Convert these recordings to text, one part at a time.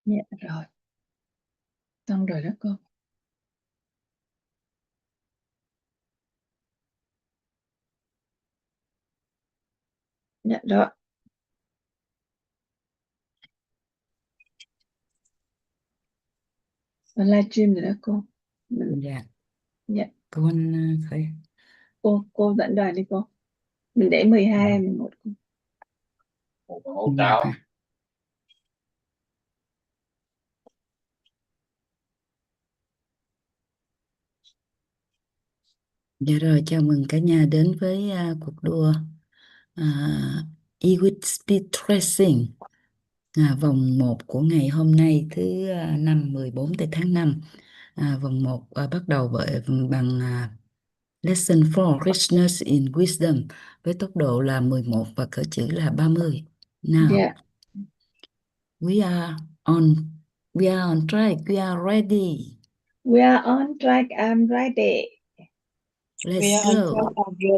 Dạ rồi, xong rồi đó cô. Dạ rồi. Livestream rồi đó cô. Dạ. Dạ. Cô anh khởi. Cô dẫn đoàn đi cô. Mình để 12, 11 cô. Dạ. Dạ rồi, chào mừng cả nhà đến với cuộc đua Ewit Speed Racing, vòng 1 của ngày hôm nay thứ 5 14 tháng 5. Vòng 1 bắt đầu bằng Lesson 4 Richness in Wisdom với tốc độ là 11 và cỡ chữ là 30. Now, Dạ. we are on track, we are ready. We are on track, I'm ready. Let's go.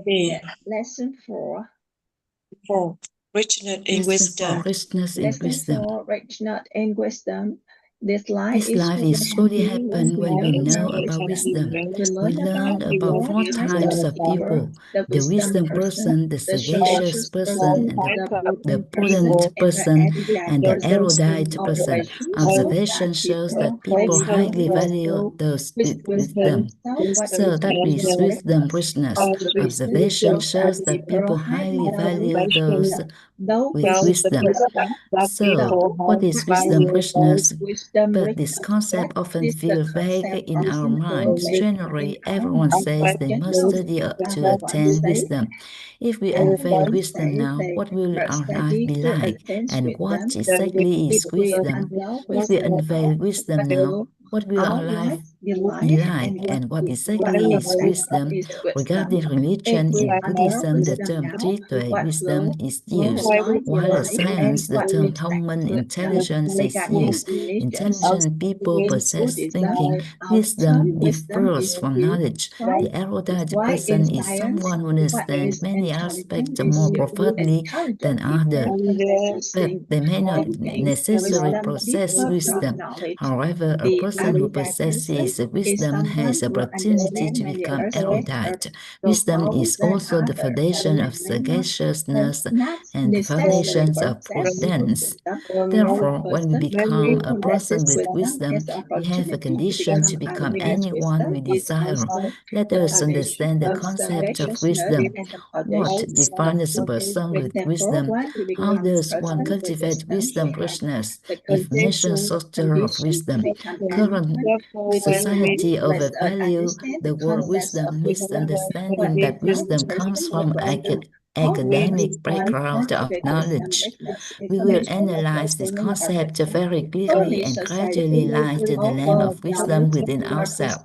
Yeah. Lesson 4. Richness in wisdom. Richness in Lesson wisdom. 4, richness in wisdom. This life is truly happen when we know about wisdom. We learn about 4 types of people: the wisdom person, the sagacious person, and the prudent person, and the erudite person. Observation shows that people highly value those with wisdom. So that is wisdom richness. Observation shows that people highly value those with wisdom. So, what is wisdom richness? But this concept often feels vague in our minds. Generally, everyone says they must study to attain wisdom. If we unveil wisdom now, what will our life be like? And what exactly is wisdom? If we unveil wisdom now, what will our life be like? And what exactly is wisdom? Regarding religion, in Buddhism, the term trí tuệ, wisdom, is used, while in science, the term thông minh, intelligence, is used. Intelligent people possess thinking. Wisdom differs from knowledge. The erudite person is someone who understands many aspects more profoundly than others, but they may not necessarily possess wisdom. However, a person who possesses wisdom has the opportunity to become erudite. Wisdom is also the foundation of sagaciousness and the foundations of prudence. Therefore, when we become a person with wisdom, we have a condition to become anyone we desire. Let us understand the concept of wisdom. What defines a person with wisdom? How does one cultivate wisdom richness? Definition shorter of wisdom. Current society overvalue the word wisdom, misunderstanding that wisdom comes from academic background of knowledge. We will analyze this concept very clearly and gradually light the lamp of wisdom within ourselves.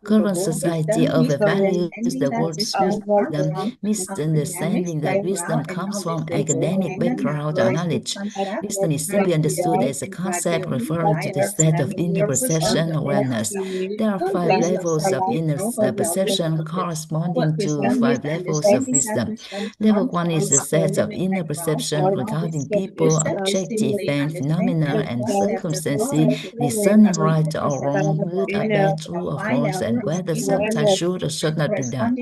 Current society overvalues the word wisdom, misunderstanding that wisdom comes from academic background or knowledge. Wisdom is simply understood as a concept referring to the state of inner perception awareness. There are 5 levels of inner perception corresponding to 5 levels of wisdom. Level 1 is the set of inner perception regarding people, objects, events, phenomena, and circumstances, discerning right or wrong, good or bad, true or false, and whether something should or should not be done.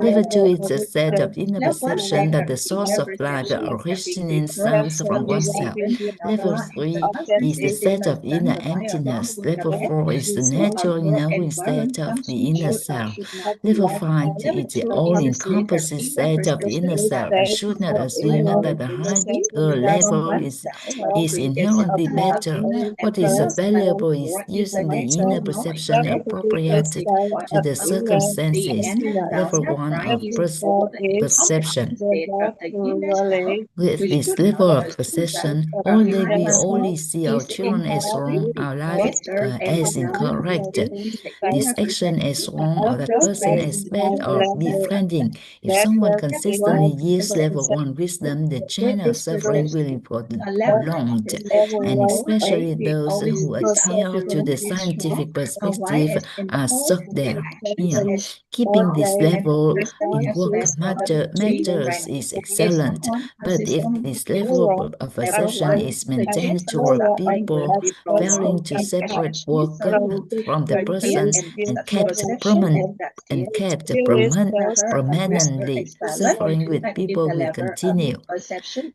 Level 2 is a set of inner perception that the source of life originating sounds from oneself. Level 3 is the set of inner emptiness. Level 4 is the natural knowing state of the inner self. Level 5 is the all-encompassing state of the inner self. We should not assume that the higher level is inherently better. What is valuable is using the inner perception appropriate to the circumstances. Level 1 of perception. With this level of perception, although we only see our children as wrong, our life as incorrect, this action as wrong or that person as bad or befriending. If someone consistently use level 1 wisdom, the chain of suffering will be prolonged, and especially those who adhere to the scientific perspective are stuck there. Here, keeping this level in work matters is excellent, but if this level of perception is maintained toward people failing to separate work from the person and kept permanently, suffering with people will continue.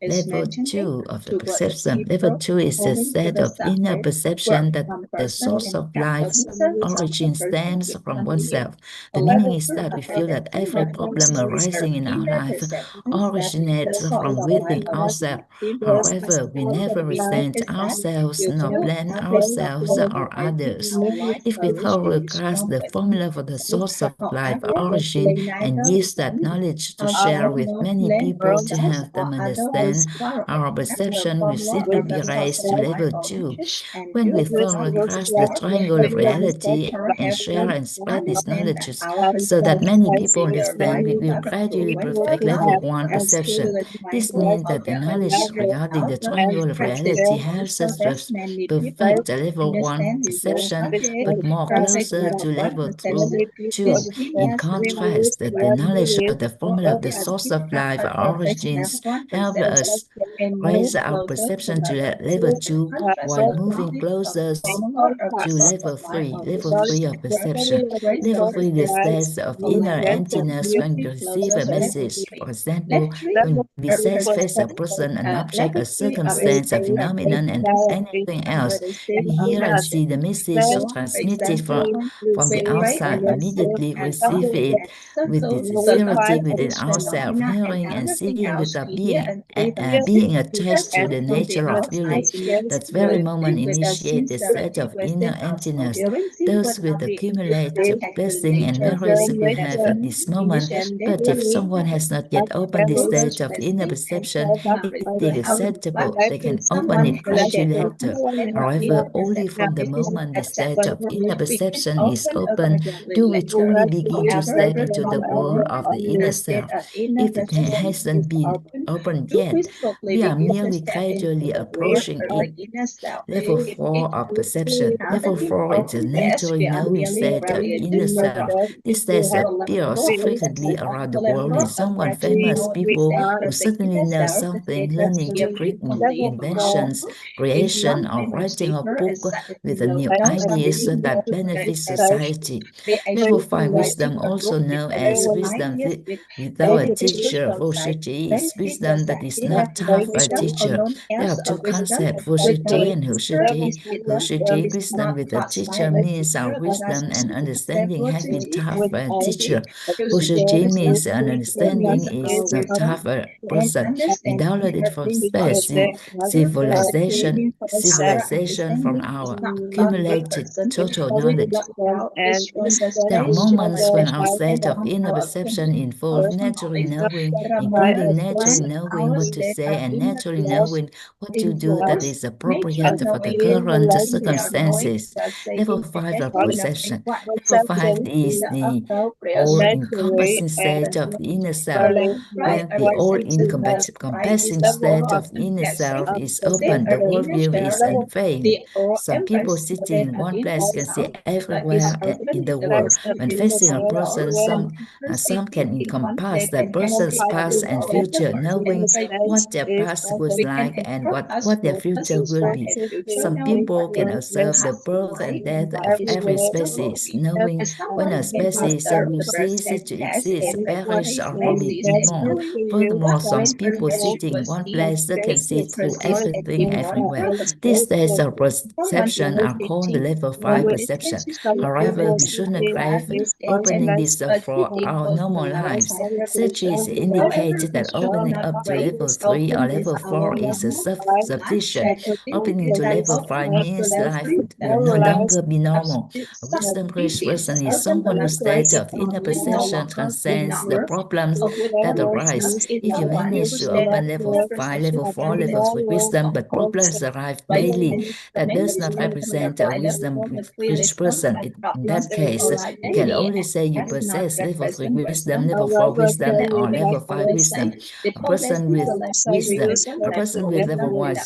Level 2 of the perception. Level 2 is a set of inner perception that the source of life's origin stems from oneself. The meaning is that we feel that every problem arising in our life originates from within ourselves. However, we never resent ourselves nor blame ourselves or others. If we thoroughly grasp the formula for the source of life origin and use that knowledge to share with many people to help them understand, our perception will simply be raised to level 2. When we thoroughly grasp the triangle of reality and share and spread this knowledge so that many people understand, we will gradually perfect level 1 perception. This means that the knowledge regarding the triangle of reality helps us perfect the level 1 perception, but more closer to level 2. In contrast, the knowledge of the formula of the source of life origins help us raise our perception to level 2 while moving closer to level 3. Level 3 of perception. Level 3 is the state of inner emptiness when we receive a message. For example, when we face a person, an object, a circumstance, a phenomenon, and anything else, we hear and see the message transmitted from the outside. Immediately receive it with the sincerity within ourselves, hearing and seeing without being attached to the nature of feeling. That very moment initiate the state of inner emptiness. Those will accumulate blessing and memories we have at this moment, but if someone has not yet opened this stage of inner perception, it is acceptable. They can open it gradually later. However, only from the moment the stage of inner perception is open do we truly begin to step into the world of the inner self. If it hasn't been opened yet, we are merely gradually approaching it. Level 4 of perception. Level 4 is the naturally knowing state of inner self. This state appears frequently around the world in someone famous people who suddenly know something, learning to create inventions, creation, or writing a book with a new ideas that benefit society. Level 5 wisdom, also known as wisdom without a teacher, Voshiti, is wisdom that is not taught by a teacher. There are two concepts, Voshiti and Hushiti. Hushiti, wisdom with a teacher, means our wisdom and understanding have been taught by a teacher. Hushiti means an understanding is not taught by a person. We downloaded from space, civilization from our accumulated total knowledge. There are moments when our state of inner perception involves naturally knowing, including naturally knowing what to say and naturally knowing what to do that is appropriate for the current circumstances. Level 5 of perception. Level 5 is the all-encompassing state of the inner self. When the all-encompassing state of the inner self is open, the worldview is unveiled. Some people sitting in one place can see everywhere in the world. When facing a person, some can encompass that person's past and future, knowing what their past was like and what their future will be. Some people can observe the birth and death of every species, knowing when a species will cease to exist, perish, or be born. Furthermore, some people sitting in one place can see through everything everywhere. These states of perception are called the level 5 perception. However, we shouldn't crave opening this up for our normal lives. Research indicates that opening up to level 3 or level 4 is self-sufficient. Opening to level 5 means life will no longer be normal. A wisdom-rich person is someone whose state of inner perception transcends the problems that arise. If you manage to open level 5, level 4 levels with wisdom, but problems arrive daily, that does not represent a wisdom-rich person. In that case, you can only say you possess level 3 wisdom, level 4 wisdom, or level 5 wisdom. A person with level 1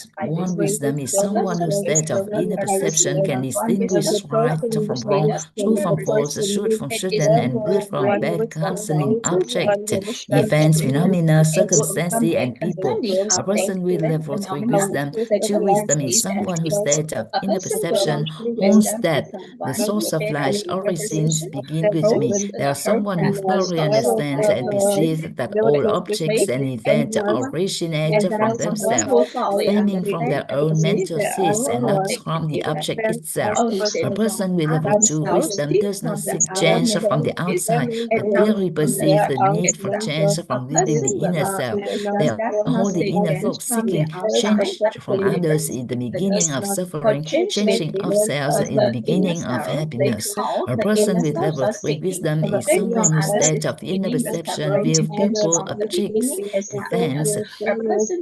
wisdom is someone whose state of inner perception can distinguish right from wrong, true from false, should from shouldn't, and good from bad concerning object, events, phenomena, circumstances, and people. A person with level 3 wisdom, true wisdom, is someone whose state of inner perception holds that the source of life's origins begin with me. There are someone who thoroughly understands and perceives that all objects and events originate from themselves, stemming from their own mental seeds and not from the object itself. A person with level 2 wisdom does not seek change from the outside, but clearly perceives the need for change from within the inner self. They hold the inner thought, seeking change from others in the beginning of suffering, changing ourselves in the beginning of happiness. A person with level 3 wisdom is someone whose state of inner perception views people, objects, events,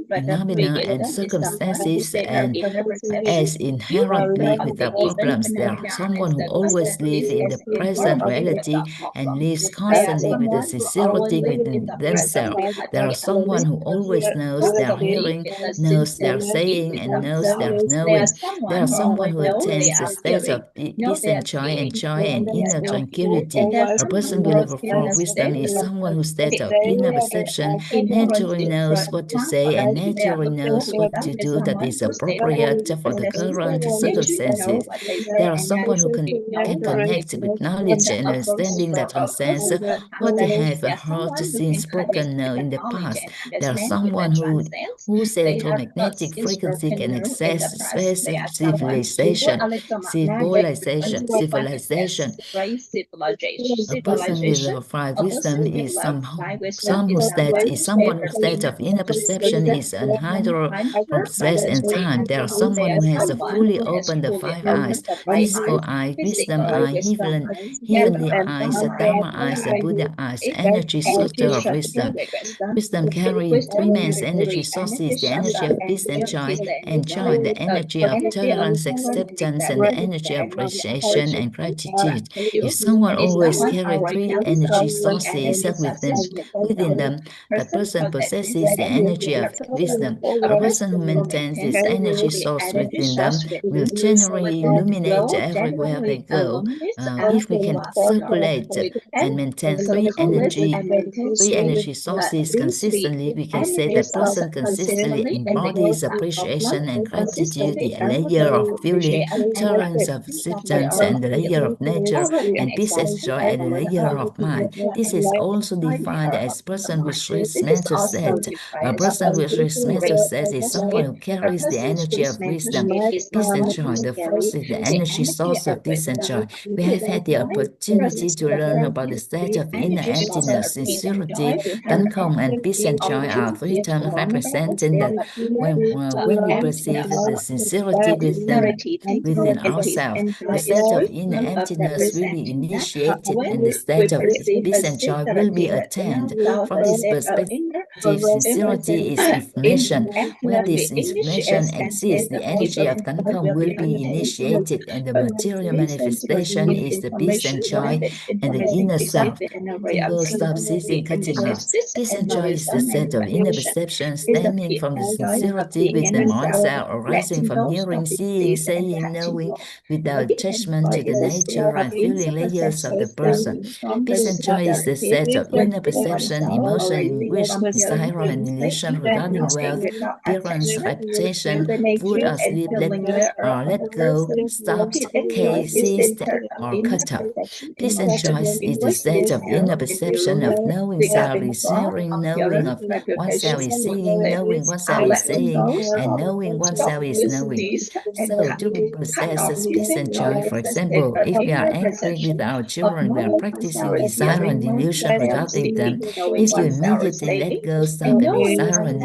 phenomena, and circumstances and as inherently without problems. They are someone who always lives in the present reality and lives constantly with a sincerity within themselves. There are someone who always knows their hearing, knows their saying, and knows their knowing. There are someone who attains a state of peace and joy and inner tranquility. A person with level 4 wisdom is someone whose state of inner perception naturally knows what to say and naturally knows what to do that is appropriate for the current circumstances. There are someone who can connect with knowledge and understanding that transcends what they have heard, seen, spoken, know in the past. There are someone whose electromagnetic frequency can access space, civilization. A person with level 5 wisdom is someone whose state of inner perception is unhindered from space and time. There are someone who has fully opened the 5 eyes: physical eye, wisdom eye, heavenly eyes, Dharma eyes, Buddha eyes, energy source of wisdom. Wisdom carries three main energy sources: the energy of peace and joy, the energy of tolerance, acceptance, and the energy of appreciation and gratitude. If someone always carries three energy sources within them, that person possesses the energy of wisdom. A person who maintains this energy source within them will generally illuminate everywhere they go. If we can circulate and maintain three energy sources consistently, we can say that person consistently embodies appreciation and gratitude, the layer of feeling, tolerance of acceptance, and the layer of nature, and peace and joy at the layer of mind. This is also defined as person with rich mental set. A person with rich mental set is someone who carries the energy of wisdom, peace and joy. The first is the energy source of peace and joy. We have had the opportunity to learn about the state of inner emptiness, sincerity, Tánh and peace and joy are three terms representing that when we perceive the sincerity within ourselves, the state of inner emptiness will be initiated and the state of peace and joy will be attained. From this perspective, sincerity is information. Where this information exists, the energy of Tánh will be initiated, and the material manifestation is the peace and joy and the inner self. Symbol stop ceasing cutting off. Peace and joy is the set of inner perception stemming from the sincerity within oneself, arising from hearing, seeing, saying, knowing, without judgment to the nature and feeling layers of the person. Peace and joy is the set of inner perception, emotion in which desire and illusion regarding wealth, appearance, reputation, food or sleep, let go, stopped, ceased, or cut off. Peace and joy is the state of inner perception of knowing self is hearing, knowing of oneself is seeing, knowing oneself is saying, and knowing oneself is knowing. So to possess peace and joy, for example, if we are angry with our children, we are practicing desire and delusion regarding them. If you immediately let go, stop, and desire and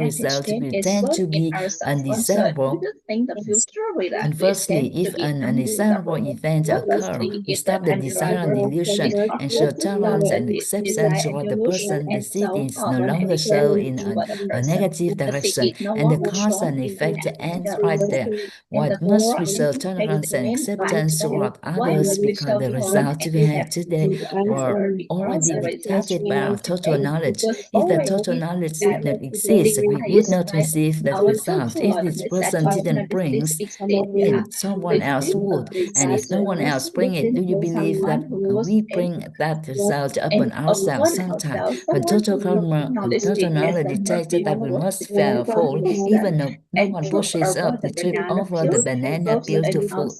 result pretend to be undesirable. Conversely, if an undesirable event occurs, we stop the desire and delusion and show tolerance and acceptance toward the person. The seed is no longer sown in a negative direction, and the cause and effect ends right there. While but must result tolerance and acceptance toward others because the results we have today were already dictated by our total knowledge. If the total knowledge did not exist, we would not receive that result. If this person didn't bring it, someone else would. And if no one else bring it, do you believe that we bring that result upon ourselves sometime? When total karma and total knowledge detected that we must fall, even though no one pushes up, we trip over the banana peel to fall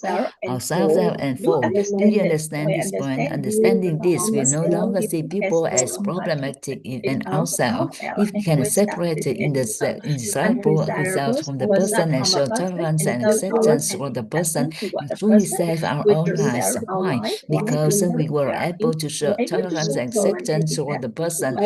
ourselves out and fall. Do you understand this point? Understanding this, we no longer see people as problematic in ourselves. If we can separate the indesirable results from the person and show tolerance and acceptance for the person, we truly save our own lives. Why? Because we were able to show tolerance and acceptance toward the person.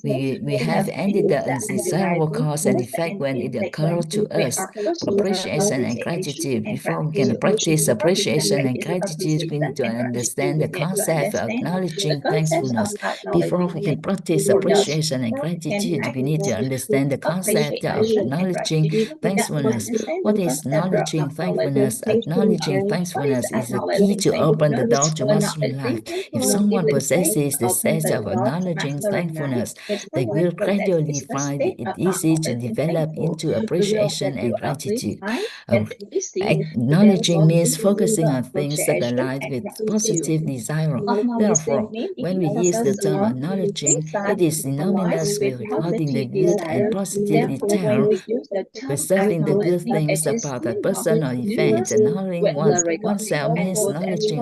We have ended the undesirable cause and effect when it occurred to us. Appreciation and gratitude. Before we can practice appreciation and gratitude, we need to understand the concept of acknowledging thankfulness. Before we can practice appreciation and gratitude, we need to understand the concept of acknowledging thankfulness. What is acknowledging thankfulness? Acknowledging thankfulness is the key to open the door to mastery life. If someone possesses the state of acknowledging thankfulness, they will gradually find it easy to develop into appreciation and gratitude. Acknowledging means focusing on things that align with positive desire. Therefore, when we use the term acknowledging, it is synonymous with recording the good and positive detail, preserving the good things about a person or event. Knowing oneself means acknowledging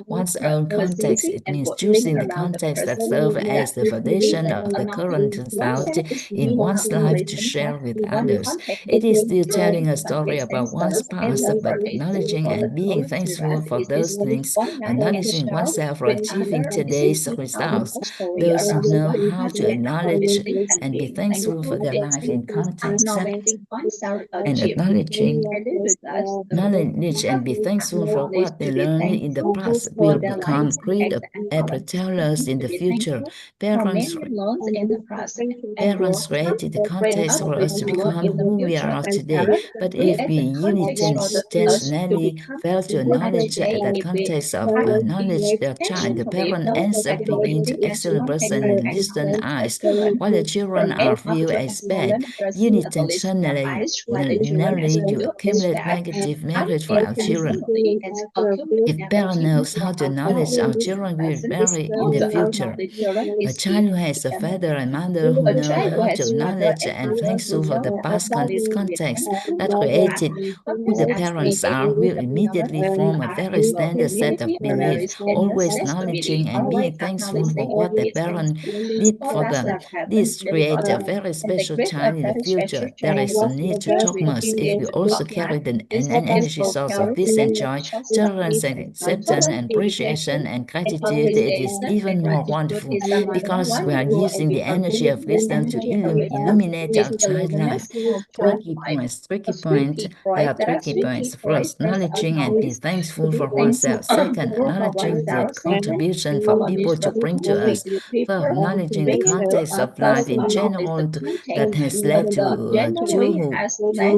one's own context. It means choosing the context that serves as the foundation of the current result in one's life to share with others. It is still telling a story about one's past, but acknowledging and being thankful for those things, acknowledging oneself for achieving today's results. Those who know how to acknowledge and be thankful for their life in context and acknowledging knowledge and be thankful for what they learned in the past will become great tellers in the future. Parents created the context for us to become who we are today. But if we intentionally fail to acknowledge that context of knowledge their child, the parent ends up being to excellent person and distant eyes, while the children are viewed as bad. Unintentionally, you accumulate negative merit for our children. If parent knows how to acknowledge, our children will vary in the future. A child who has a father and mother who know how to acknowledge and thankful for the past context that created who the parents are will immediately form a very standard set of beliefs, always acknowledging and being thankful for what the parent did for them. This creates a very special child in the future. There is no need to talk much if we also carry an energy source of peace and joy, tolerance and acceptance and appreciation and gratitude. It is even more wonderful because we are using the energy of wisdom to illuminate our child life. Tricky point. There are tricky points. First, acknowledging and be thankful for oneself. Second, acknowledging the contribution for people to bring to us. Third, acknowledging the context of life in general that has led to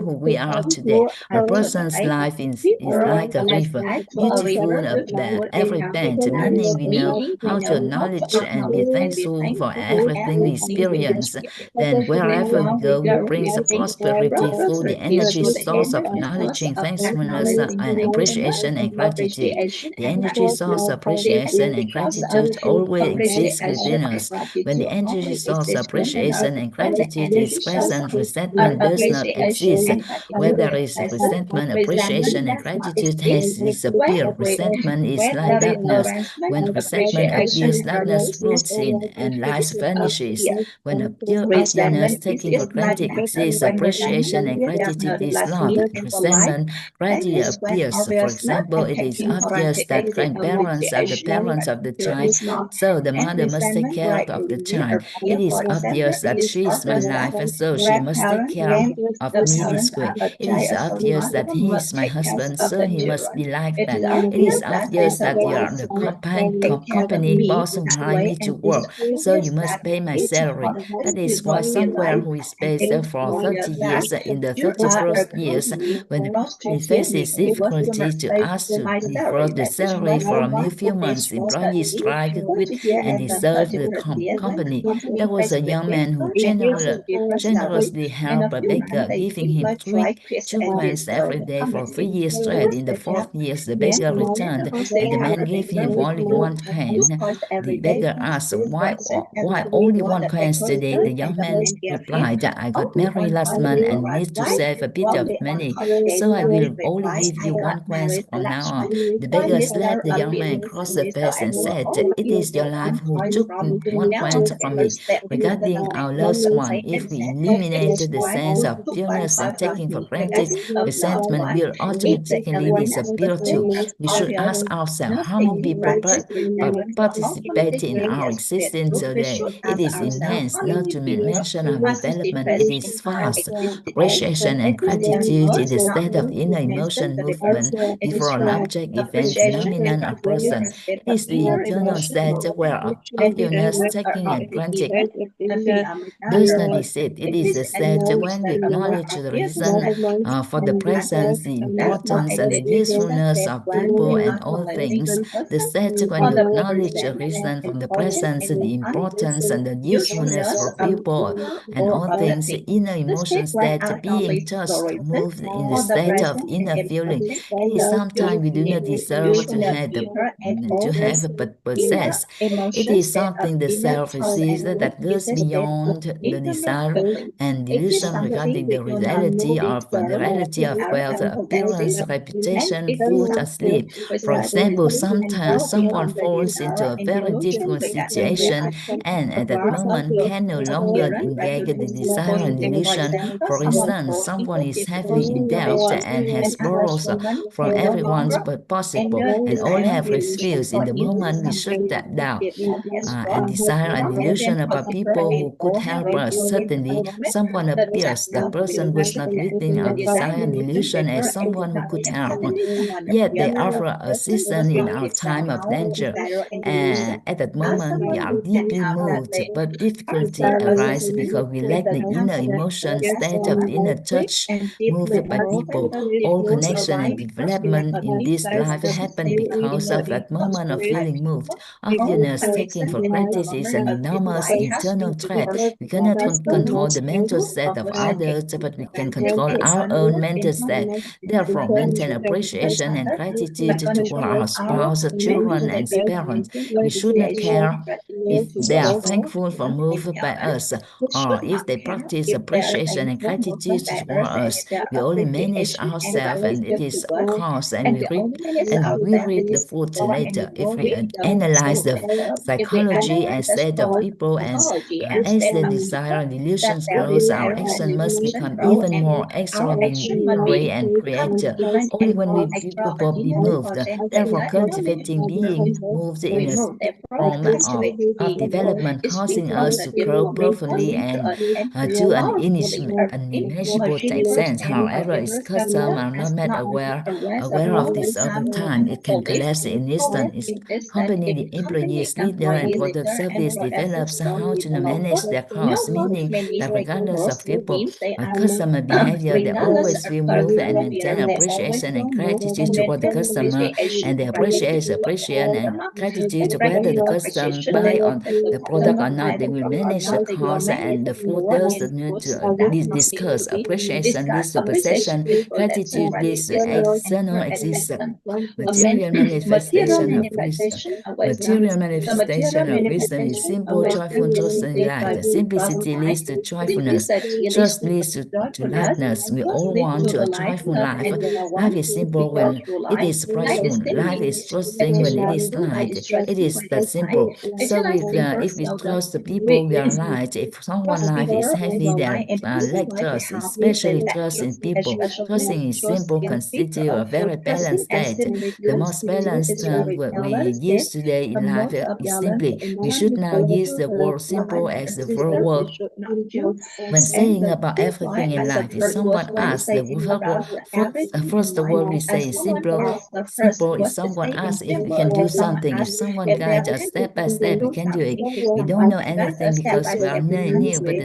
who we are today. A person's life is like a river, beautiful at every bend, meaning we know how to acknowledge and be thankful for everything we experience. Then wherever we go, we bring prosperity through the energy source of acknowledging thankfulness and appreciation and gratitude. The energy source of appreciation and gratitude always exists within us. When the energy source of appreciation and gratitude is present, resentment does not exist. Where there is resentment, appreciation and gratitude has disappeared. Resentment is like darkness. When resentment appears, darkness roots in and light vanishes. When obvious taking for granted exists, appreciation and gratitude is lost. Resentment gradually appears. For example, it is obvious that grandparents are the parents of the child, so the mother must take care of the child. It is obvious that she is my life, and so she must take care of me this way. It is obvious that he is my husband, so he must be like that. It is obvious that you are the company boss who hired me to work, so you must pay my salary. That is why somewhere who is based for 30 years in the 31st years When the company faces difficulty to ask to defer the salary for a few months, employees strike, quit, and dissolve the company. There was a young man who generously helped a beggar, giving him two coins every day for 3 years straight. In the fourth year, the beggar returned, and the man gave him only one coin. The beggar asked, why only one coin today? The young man replied, I got married last month and need to save a bit of money, so I will only give you one coin from now on. The beggar slapped the young man across the face and said, it is your life who took one coin from me. Regarding our loved one, if we eliminated the sense of fairness and taking for granted, resentment will automatically disappear too. We should ask ourselves how many people participate in our existence today. It is immense, not to mention our development. It is vast. Appreciation and gratitude is the state of inner emotion movement before an object, event, phenomenon, or person. It is the internal state where obvious taking and granted does not exist. It is the state when we acknowledge the reason for the presence, the importance, and the usefulness of people and all things. The state when we acknowledge the reason for the presence, the importance, and the usefulness for people and all things. The inner emotion state, being touched, moved in the state of inner feeling. It is sometimes we do not deserve to have but possess. It is something the self receives that goes beyond the desire and delusion regarding the reality of wealth, appearance, reputation, food, or sleep. For example, sometimes someone falls into a very difficult situation and at that moment can no longer engage the desire and delusion. For instance, someone is heavily in debt and has borrowed from everyone but possible, and all have refused. In the moment, we should doubt and desire and delusion about people who could help us. Suddenly, someone appears. The person was not within our desire and delusion as someone who could help. Yet they offer assistance in our time of danger. At that moment, we are deeply moved, but difficulty arises because we lack the inner emotion state of the inner touch moved by people. All connection and development in this life happen because of that moment of feeling moved. Obviousness taking for granted is an enormous internal threat. We cannot control the mental state of others, but we can control our own mental state. Therefore, maintain appreciation and gratitude toward our spouse, children, and parents. We should not care if they are thankful for moved by us, or if they practice appreciation and gratitude toward us. We only manage ourselves, and it is cause, and we reap the fruit later. If we analyze the psychology and state of people, and as the desire and illusions grows, our action must become even more extraordinary and creative. Only when we people be moved. Therefore, cultivating being moved in a form of development, causing us to grow profoundly and to an unimaginable extent. However, its customers are not made aware of this over time. It can collapse in instant. Its company, the employees, leader, and product service develops how to manage their costs, meaning that regardless of people or customer behavior, they always will move and maintain appreciation and gratitude toward the customer, and they appreciation and gratitude to whether the customer buy on the product or not. They will manage the cost and the food does the need to discuss. Appreciation leads to possession, gratitude leads to external existence. Material manifestation of wisdom. Material manifestation of wisdom is simple, joyful, trust in life. The simplicity leads to joyfulness. Trust leads to lightness. We all want to a joyful life. Life is simple when it is trustful. Life is trusting when it is light. It is that simple. So if we trust the people, we are light. If someone's life is heavy, they lack trust, especially trust in people. Trusting is simple, constitute a very balanced state. The most balanced term we use today in life is simply. We should now use the word simple as the verb word when saying about everything in life. If someone asks first the word we say is simple. Simple if someone asks if we can do something. If someone guides us step by step, we can do it. We don't know anything because we are new, but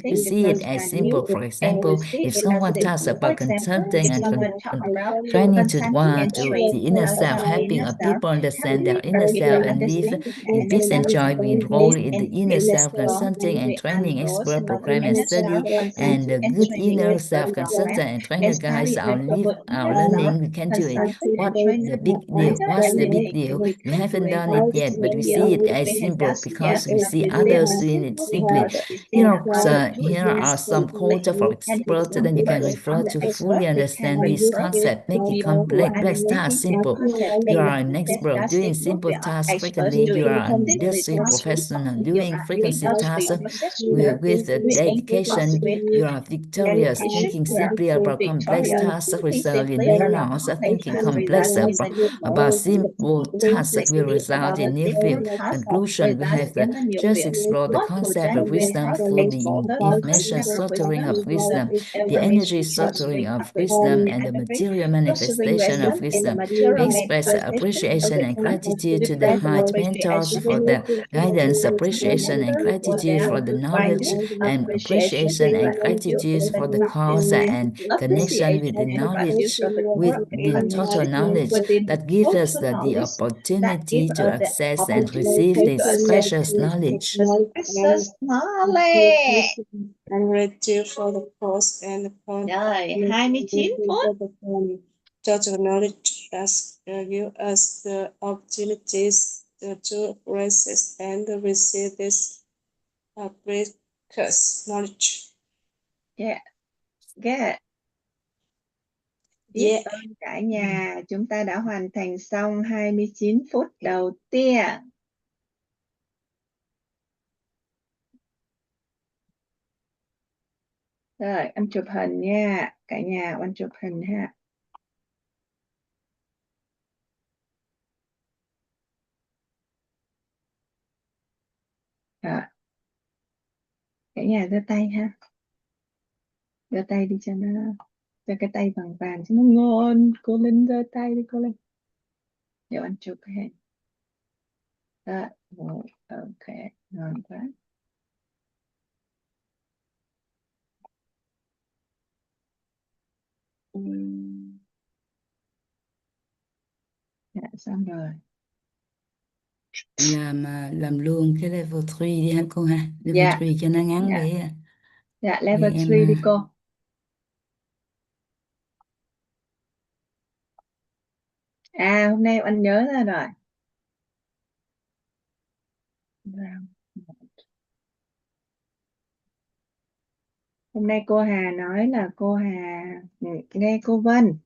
we see it as simple. For example, if someone one task For about example, consulting if and someone talk about training to consenting and the training inner about self, helping inner a self, people understand their helping inner people self and live understand in and inner peace and self. joy. We enroll This in the inner includes self consulting and training enrolls expert in the program and inner study, self and the consenting and good training inner expert self consultant program and trainer is guides carried our out live, over our inner self learning. We can do it. consenting and What training the big deal? guides our What's the big learning. deal? We We haven't calculate done what it is yet, the but big we deal. see it as We have simple just yet because we see calculated others the doing it simple simply. because we see how to do Here it are some quotes for simply. And experts, then you can examples refer from the to fully expert, we can understand this refer concept. to Make it people who are complex task understanding this simple. concept, You make the are an complex expert task doing simple. simple We are tasks experts frequently. You doing are an simple industry tasks. professional You doing are an frequency tasks industry professional with doing tasks dedication. with You are victorious dedication. thinking You are simply about complex victorious. tasks Thinking result in simply near about loss. complex Thinking tasks complex result in the new about goal. simple Think tasks will simply result about in the near field. different tasks Conclusion: we results have in the new just field. explored the concept Conclusion, of we wisdom have through the explored the information concept of structuring wisdom of through the wisdom, the energy information structuring structuring of of wisdom wisdom, and the and the material structuring manifestation of wisdom in the wisdom. We material express manifestation of appreciation and wisdom. gratitude We to the express high mentors appreciation for and their gratitude to guidance, the high appreciation and mentor for gratitude their for the knowledge, guidance, and appreciation appreciation and and gratitude gratitude for the for the cause knowledge, and connection with appreciation the and gratitude knowledge, for the with core and the total connection knowledge within the that gives us total the knowledge that give opportunity to us the access and receive opportunity to this access precious this knowledge. precious knowledge. And gratitude for the pros and the cons. Rồi, 29 phút. Total knowledge has give us the opportunities to resist and receive this precious knowledge. Yeah, yeah. Biết Yeah. ơn cả nhà, chúng ta đã hoàn thành xong 29 phút đầu tiên. Rồi, anh chụp hình nha, cả nhà anh chụp hình ha. Rồi. Cả nhà giơ tay ha. Giơ tay đi cho cái tay vàng vàng cho nó ngon. Cô Linh giơ tay đi cô Linh. Để anh chụp hình. Rồi, ok, ngon quá. Dạ, xong rồi. Làm luôn cái level 3 đi ha cô ha. Level Dạ. 3 cho nó ngắn Dạ. để Dạ, level em 3 đi cô. À, hôm nay anh nhớ ra rồi. Hôm nay cô Hà nói là cô Hà nghe cô Vân.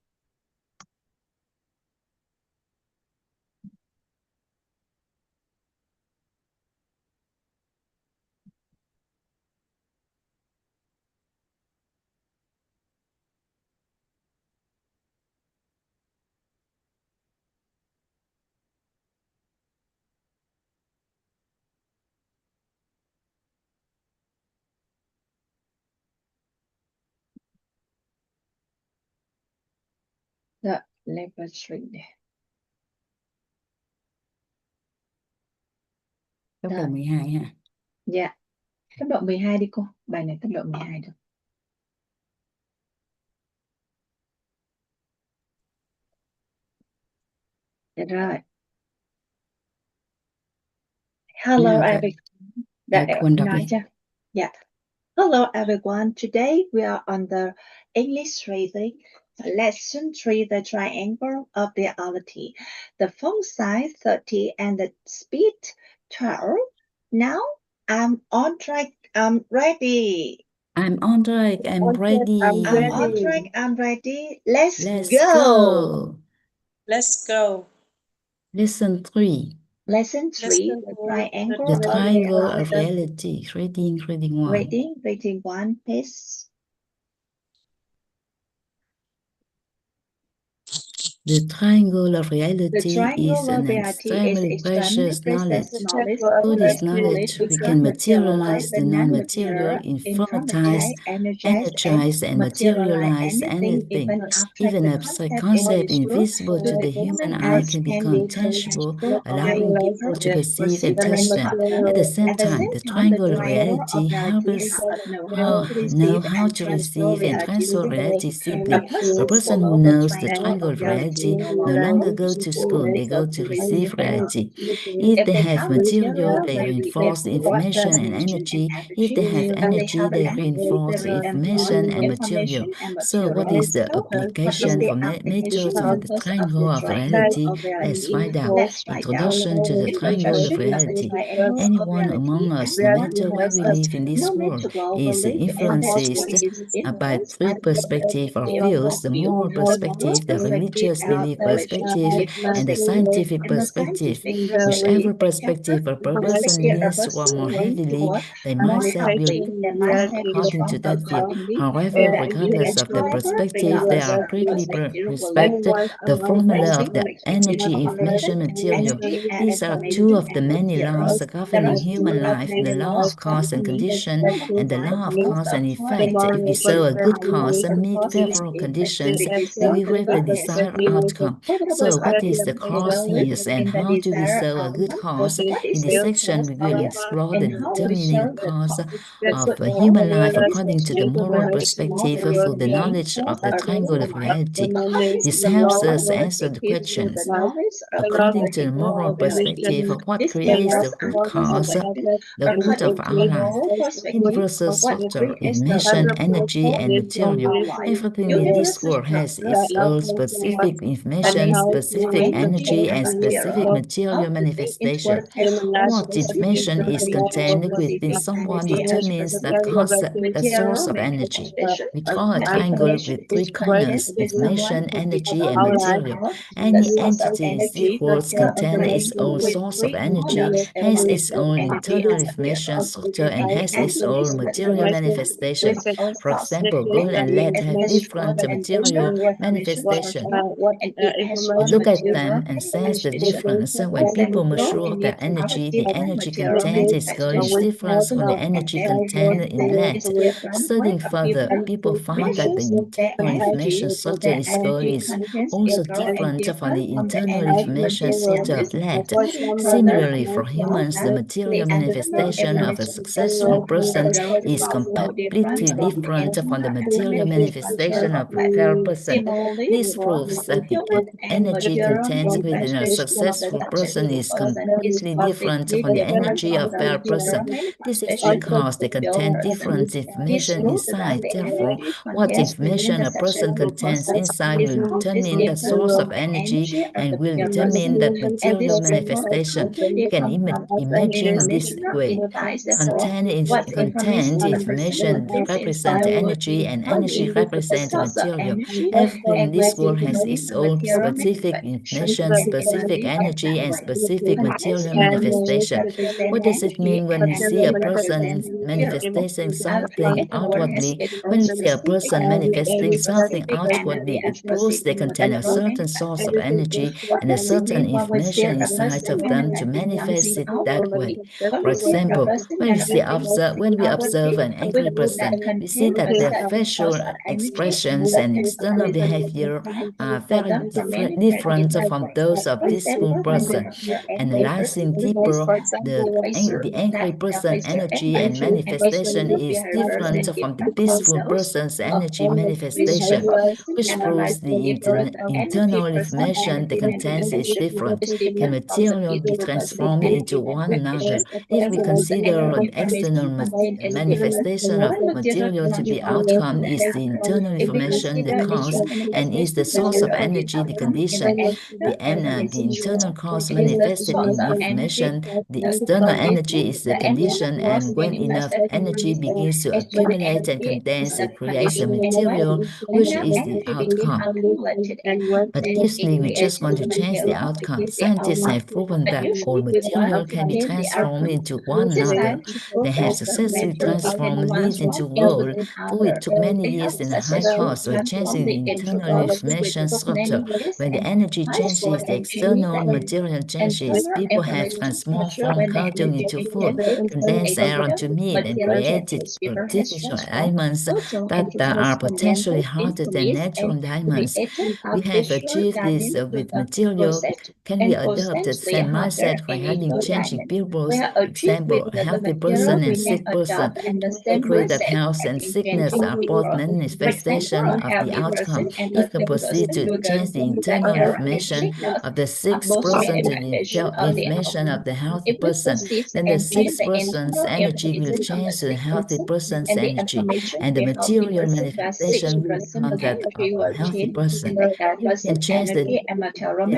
Rồi, level 3 này. cấp độ 12 ha. Dạ. Cấp độ 12 đi cô. Bài này cấp độ 12 được. Dạ rồi. Hello everyone. Quên đọc Nói đi. chưa? Yeah. Hello everyone. Today we are on the English reading lesson 3, the triangle of reality. The font size 30 and the speed 12. Now I'm on track. I'm ready. I'm on track. I'm ready. I'm on track. I'm ready. Let's Let's go. go. Let's go. Lesson 3. Lesson 3, the triangle, The triangle of of reality. Reading 1. Reading 1, page The triangle of The reality triangle is of an reality is extremely extremely precious precious knowledge. knowledge. Through this With knowledge, we can materialize the non-material, informatize, energize, and materialize anything. Even abstract concept invisible to the human eye can become tangible, allowing people to perceive and touch them. At the same time, the triangle of reality helps us know how to receive and transfer reality simply. A person who knows the triangle of reality no longer go to school, they go to receive reality. If they have material, they reinforce the information and energy. If they have energy, they reinforce the information and material. So what is the application for methods of the triangle of reality? Let's find out. Introduction to the triangle of reality. Anyone among us, no matter where we live in this world, is influenced by three perspectives or views: the moral perspective, the religious belief perspective, and the scientific perspective. Whichever perspective a person leans toward more heavily, their mindset will perform according to that view. However, regardless of the perspective, they are greatly respect the formula of the energy, information, material. These are two of the many laws governing human life: the law of cause and condition and the law of cause and effect. If we sow a good cause and meet favorable conditions, we will reap the desired outcome. So what is the cause here, and how do we sow a good cause? In this section, we will explore the determining cause of human life according to the moral perspective through the knowledge of the triangle of reality. This helps us answer the questions. According to the moral perspective, what creates the root cause, the root of our life? Universal structure, information, energy, and material. Everything in this world has its own specific information, specific energy, and specific material manifestation. What information is contained within someone determines that cause, the source of energy. We draw a triangle with three corners: information, energy, and material. Any entity in this world contains its own source of energy, has its own internal information structure, and has its own material manifestation. For example, gold and lead have different material manifestation. We look at them and sense the difference. When people measure their energy, the energy content in gold is different from the energy contained in lead. Studying further, people found that the internal information structure in gold is also different from the internal information structure of lead. Similarly, for humans, the material manifestation of a successful person is completely different from the material manifestation of a failed person. This proves that the energy contained within a successful person is completely different from the energy of a failed person. This is because they contain different information inside. Therefore, what information a person contains inside will determine the source of energy and will determine that material manifestation. You can imagine this way. Contained information represents energy, and energy represents material. Everything in this world has its own specific information, specific energy, and specific material manifestation. What does it mean when we see a person manifesting something outwardly? When we see a person manifesting something outwardly, it proves they contain a certain source of energy and a certain information inside of them to manifest it that way. For example, when we observe an angry person, we see that their facial expressions and external behavior are very different from those of this person. Analyzing deeper, the angry person energy and manifestation is different from the peaceful person's energy manifestation, which proves the internal information that contains is different. Can material be transformed into one another? If we consider an external manifestation of material to be outcome, is the internal information the cause, and is the source of energy the condition. The internal cause manifested in information, the external energy is the condition, and when enough energy begins to accumulate and condense, it creates a material, which is the outcome. But usually we just want to change the outcome. Scientists have proven that all material can be transformed into one another. They have successfully transformed lead into gold, though it took many years and a high cost by changing the internal information structure water. When the energy changes, the external material changes. People have transformed from cartoon into food, condensed air into meat, and created artificial diamonds that are potentially harder than natural diamonds. We have achieved this with material. Can we adopt the same mindset regarding changing people's example, a healthy person and sick person? We agree that health and sickness are both manifestations of the outcome. If we proceed to change the internal information of the sick person to the information of the healthy person, then the sick person's energy will change to the healthy person's energy, and the material manifestation will become that of a healthy person. If we can change the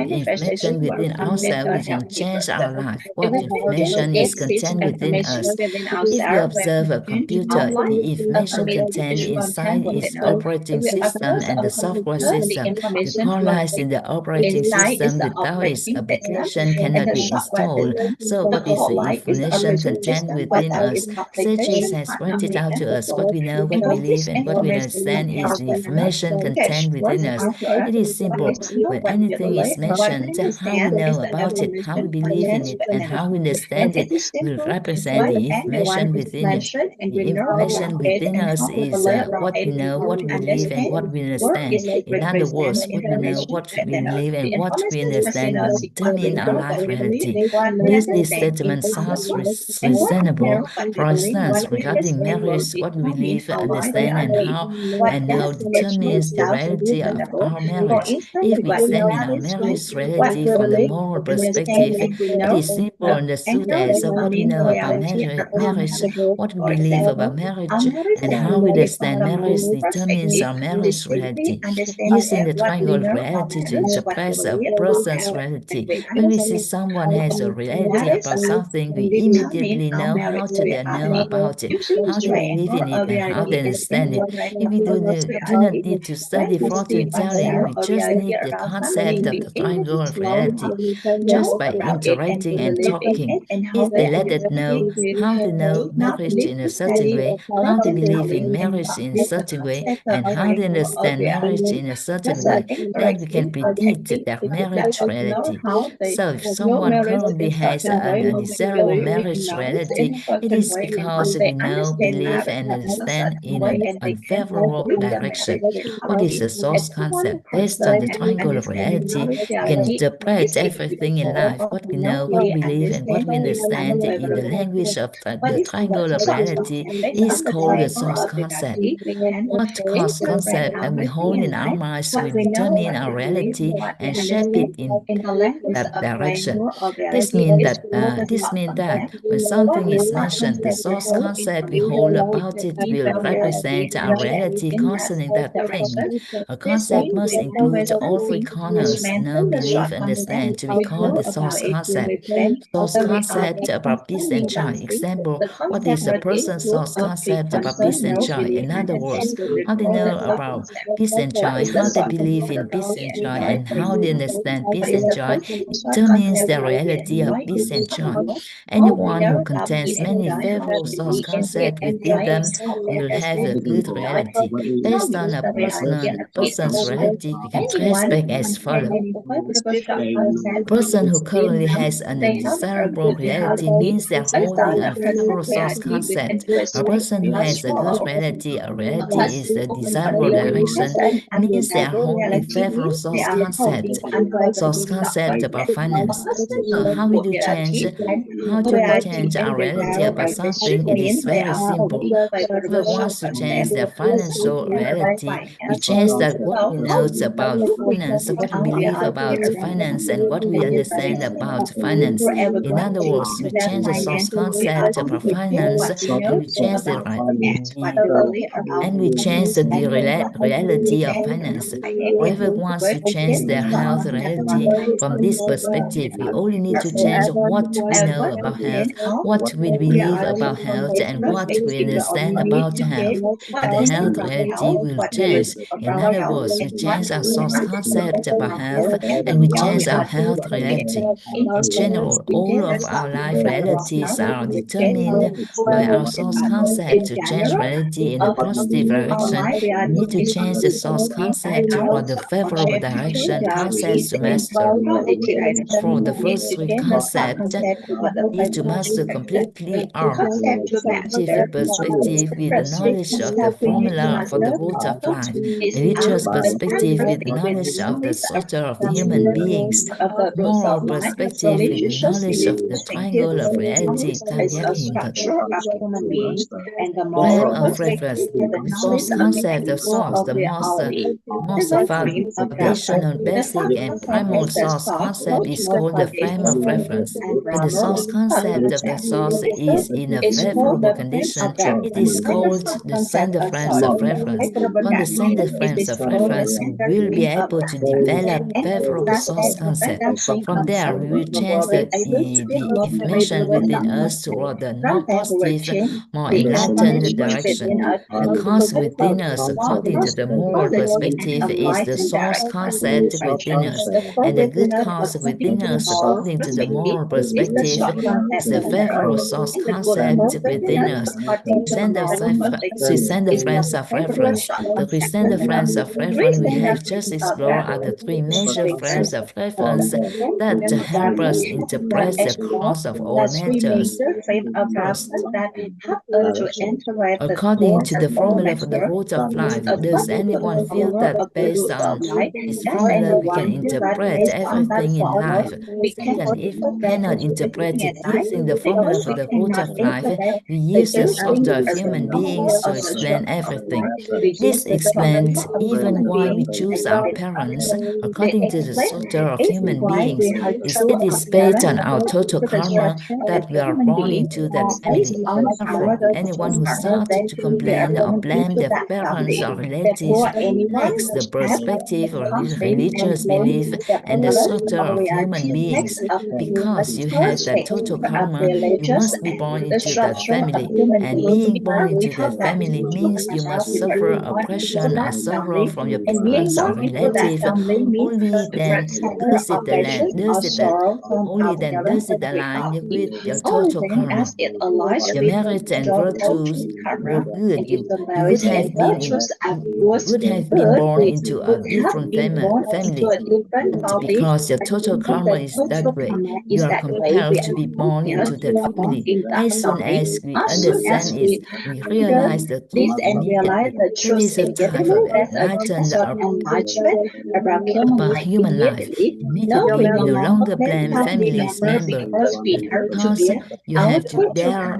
information within ourselves, we can change our life. What information is contained within us? If we observe a computer, the information contained inside its operating system and the software system. The core lies in the operating system. Without its application cannot be installed. So what is the information contained within us? Sages has pointed out to us what we know, what we live, and what we understand is the information contained within us. It is simple. When anything is mentioned, how we know about it, how we believe in it, and how we understand it will represent the information within it. The information within us is what we know, what we believe, and what we understand. In other words, what we know, what we believe, and what we understand will determine our life reality. This statement sounds reasonable. For instance, regarding marriage, what we believe, understand, and how and know determines the reality of our marriage. If we examine our marriage reality from the moral perspective, it is simple understood as what we know about marriage, what we believe about marriage, and how we understand marriage determines our marriage reality. Using the triangle of reality to express a person's reality. When we see someone has a reality about something, we immediately know how to know about it, how to believe in it, and how to understand it. If we do not need to study fortune telling, we just need the concept of the triangle of reality. Just by interacting and talking, if they let us know how to know marriage in a certain way, how to believe in marriage in a certain way, and how to understand marriage in a certain way, then we can predict their marriage reality. So if someone currently has an undesirable marriage reality, it is because we know, believe, and understand in an unfavorable direction. What is the source concept? Based on the triangle of reality, we can interpret everything in life, what we know, what we believe, and what we understand in the language of the triangle of reality is called the source concept. What source concept and we hold in our minds will determine our reality and shape it in that direction. This means that when something is mentioned, the source concept we hold about it will represent our reality concerning that thing. A concept must include all three corners: know, believe, understand, to be called the source concept. Source concept about peace and joy. Example, what is a person's source concept about peace and joy? In other words, how they know about peace and joy, how they believe in peace and joy, and how they understand peace and joy determines the reality of peace and joy. Anyone who contains many favorable source concepts within them will have a good reality. Based on a person's reality, we can trace back as follows. A person who currently has an undesirable reality means they're holding unfavorable source concept. A person who has a good reality, a reality is the desirable direction, means they're holding favorable source concept. Source concept about finance. How we do change? How do we change our reality about something? It is very simple. Whoever wants to change their financial reality, we change that what we know about finance, what we believe about finance, and what we understand about finance. In other words, we change the source concept about finance, and we change the reality of finance. Whoever wants to change their health reality from this perspective, we only need to change what we know about health, what we believe about health, and what we understand about health, and the health reality will change. In other words, we change our source concept about health, and we change our health reality. In general, all of our life realities are determined by our source concept. To change reality in a positive direction, we need to change the source concept for the favorable direction concepts to master. For the first three concepts, is to master completely our scientific perspective with the knowledge of the formula for the root of life, religious perspective with knowledge of the structure of human beings, moral perspective with the knowledge of the triangle of reality, tam giác hiện thực. Frame of reference, the source concept of source, the most foundational, basic, and primal source concept is called the frame of reference. When the source concept of the source is in a favorable condition, it is called the center frames of reference. From the center frames of reference, we will be able to develop favorable source concept. From there, we will change the information within us toward the non-positive, more enlightened direction. The cause within us, according to the moral perspective, is the source concept within us, and the good cause within us, according to the moral perspective, is the favorable source concept within us. Present the frames of reference. The present frames of reference we have just explored are the three major frames of reference that help us interpret the cause of all matters. First, according to the formula for the root of life, does anyone feel that based on this formula we can interpret everything in life? Second, if we cannot interpret it using the formula for the root of life, we use the structure of human beings to explain everything. This explains even why we choose our parents according to the structure of human beings. It is based on our total karma that we are born into that family. Therefore, anyone who starts to complain or blame their parents or relatives lacks the perspective or religious belief and the structure of human beings. Because you have that total karma, you must be born into that family, and being born into that family means you must suffer oppression or sorrow from your parents or relative. Only then does it align with your total karma. Your merits and virtues were good. You would have been born into a different family. But because your total karma is that way, you are compelled to be born into that family. As soon as we understand it, we realize the truth immediately. That is a type of enlightened about human life. Immediately, we no longer blame family's member, because you have to bear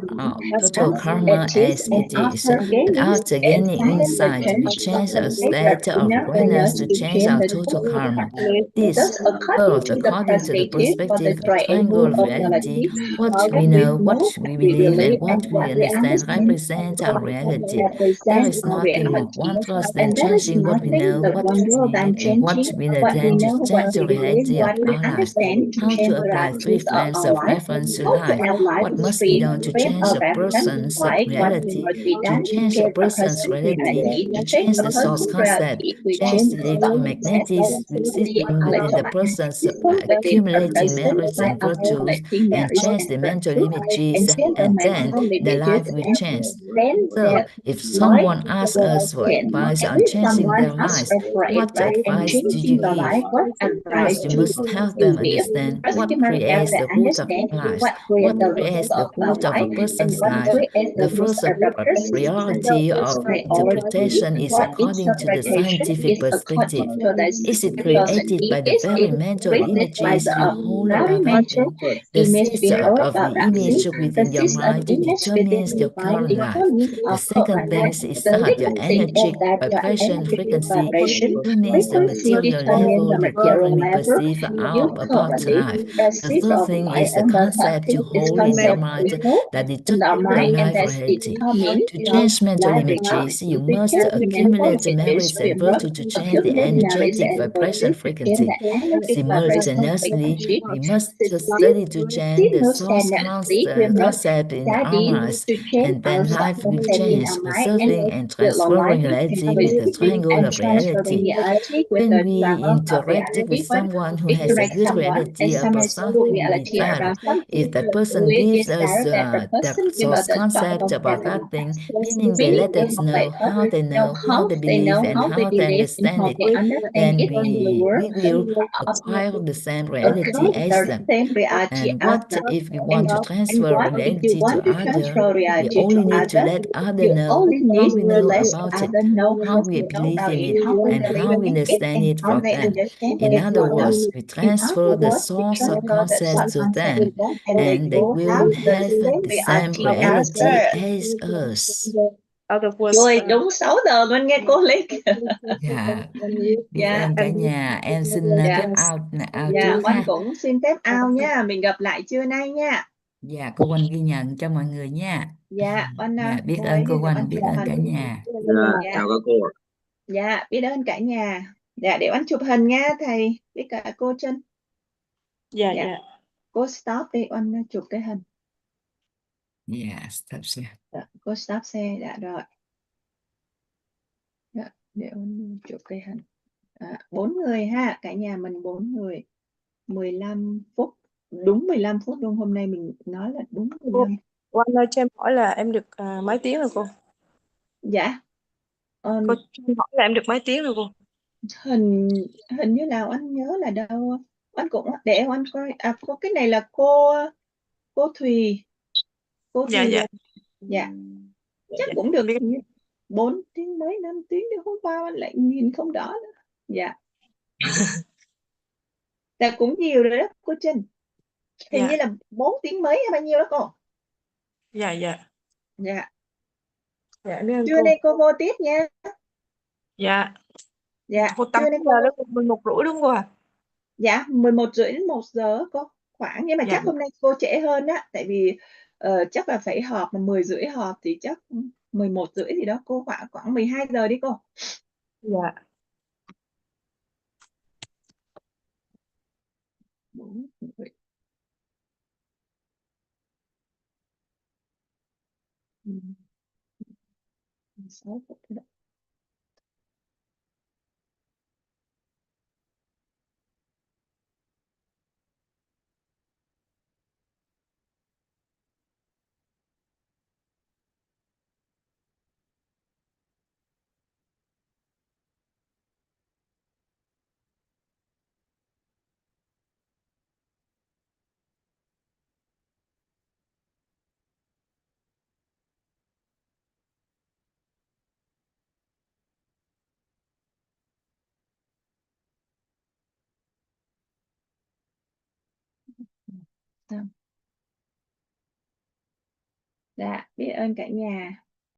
total karma as it is. But after gaining insight, we change our state of awareness to change our total karma. This earth, according to the perspective of triangle of reality, what we know, what we believe, and what we understand represent our reality. There is nothing more wondrous than changing what we know, what we believe, and what we understand to change the reality of our life. How to apply three frames of reference to life? What must be done to change a person's reality? To change a person's reality, to change the source concept, change the electromagnetic system within the person's accumulating merits and virtues, and change the mental images, and then the life will change. So, if someone asks us for advice on changing their lives, what advice do you give? First, you must help them understand what creates the root of life, what creates the root of a person's life. The first priority of interpretation is according to the scientific perspective. Is it created by the very mental images you hold about acting? The seeds of the image within your mind determines your current life. The second thing is that your energetic vibration frequency determines the material level you currently perceive about life. The third thing is the concept you hold in your mind that determines your life reality. To change mental images, you must accumulate the merits and virtue to change the energetic vibration frequency. Simultaneously, we must study to change the source concept in our lives, and then life will change, preserving and transforming reality with the triangle of reality. When we interact with someone who has a good reality about something we desire, if that person gives us their source concept about that thing, meaning they let us know, how they believe, and how they understand it, they understand then it in the world we will of acquire the same reality okay, as the them. same reality And as what them. if we want And, to and transfer what if you reality to want to other? transfer We reality to only need to other? let other You know only how need we to know let about it, other know how how we you know believe about in it, it, how we and how believe we in it, understand and it how for they them. understand In it other for them. words, we In transfer other the words, we source of transfer the concept source to concept to them, them, and they and they will will have the have same the same reality as reality us. as us. Other words, Rồi đúng 6 giờ mình nghe cô Linh. Dạ, biết Dạ, ơn cả nhà. Em xin phép dạ, out dạ, trước Oanh ha. cũng xin phép out nha. Mình gặp lại trưa nay nha. Dạ, cô Oanh ghi nhận cho mọi người nha. Dạ, Oanh Dạ, biết cô ơn ấy cô để Oanh Oanh, biết chụp ơn cả hình. nhà. Dạ, Chào các cô ạ. dạ, biết ơn cả nhà. Dạ, để Oanh chụp hình nha thầy. Với cả cô Trân. dạ, Dạ, dạ. cô stop đi, Oanh chụp cái hình. Dạ, stop xe. Dạ, cô stop xe, dạ rồi. Dạ, để Oanh chụp cái hình. 4 người ha, cả nhà mình 4 người. 15 phút. Đúng 15 phút luôn, hôm nay mình nói là đúng 15. Cô Anh ơi, cho em hỏi là em được mấy tiếng rồi cô? Dạ. Cô cho em hỏi là em được mấy tiếng rồi cô? hình như là anh nhớ là đâu anh cũng để anh coi có cái này là cô Thùy Dạ, dạ. dạ Dạ, chắc dạ. cũng được Biết. 4 tiếng mấy 5 tiếng đi, hôm qua anh lại nhìn không đó nữa. Dạ. Dạ cũng nhiều rồi đó cô Trinh, hình như Dạ, là 4 tiếng mấy hay bao nhiêu đó cô. dạ, dạ. Dạ, Dạ, biết ơn trưa cô. nay cô vô tiếp nha. Dạ. Dạ, Cô tầm trưa nay giờ cô vô. đó 11 rưỡi đúng không cô à? Dạ 11 rưỡi đến 1 giờ cô khoảng, nhưng mà Dạ, chắc hôm nay cô trễ hơn á, tại vì chắc là phải họp, mà 10 rưỡi họp thì chắc 11 rưỡi gì đó cô, khoảng 12 giờ đi cô. dạ. 4 rưỡi. 6 phút thôi đó. Dạ, biết ơn cả nhà.